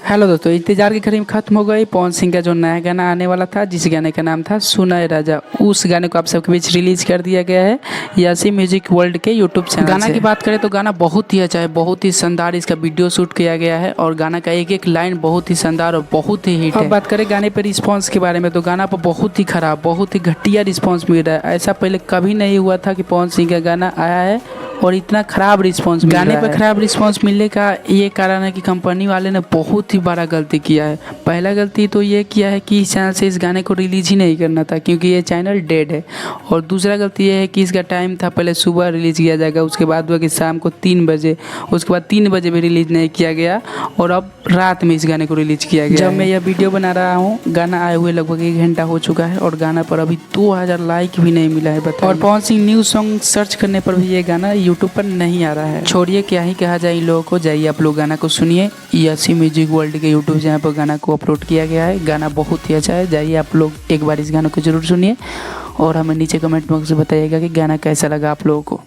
Hello दोस्तों, इंतजार की घड़ी खत्म हो गई। पवन सिंह का जो नया गाना आने वाला था, जिस गाने का नाम था सुना ए राजा, उस गाने को आप सबके बीच रिलीज कर दिया गया है यासी म्यूजिक वर्ल्ड के यूट्यूब चैनल से। गाना की बात करें तो गाना बहुत ही अच्छा है, बहुत ही शानदार इसका वीडियो शूट किया गया है और गाना का एक एक लाइन बहुत ही शानदार और बहुत ही हिट है। अब बात करें गाने पर रिस्पॉन्स के बारे में तो गाना पर बहुत ही खराब, बहुत ही घटिया रिस्पॉन्स मिल रहा है। ऐसा पहले कभी नहीं हुआ था कि पवन सिंह का गाना आया है और इतना खराब रिस्पांस मिल रहा है। गाने पर खराब रिस्पांस मिलने का ये कारण है कि कंपनी वाले ने बहुत ही बड़ा गलती किया है। पहला गलती तो ये किया है कि इस चैनल से इस गाने को रिलीज ही नहीं करना था, क्योंकि ये चैनल डेड है। और दूसरा गलती ये है कि इसका टाइम था पहले सुबह रिलीज किया जाएगा, उसके बाद हुआ कि शाम को 3 बजे, उसके बाद 3 बजे भी रिलीज नहीं किया गया और अब रात में इस गाने को रिलीज किया गया। जब मैं यह वीडियो बना रहा हूँ, गाना आए हुए लगभग 1 घंटा हो चुका है और गाना पर अभी 2000 लाइक भी नहीं मिला है, बताओ। और Pawan Singh new song search करने पर भी ये गाना यूट्यूब पर नहीं आ रहा है। छोड़िए, क्या ही कहा जाए इन लोगों को। जाइए आप लोग गाना को सुनिए, यासी म्यूजिक वर्ल्ड के यूट्यूब चैनल पर गाना को अपलोड किया गया है। गाना बहुत ही अच्छा है, जाइए आप लोग एक बार इस गाने को जरूर सुनिए और हमें नीचे कमेंट बॉक्स में बताइएगा कि गाना कैसा लगा आप लोगों को।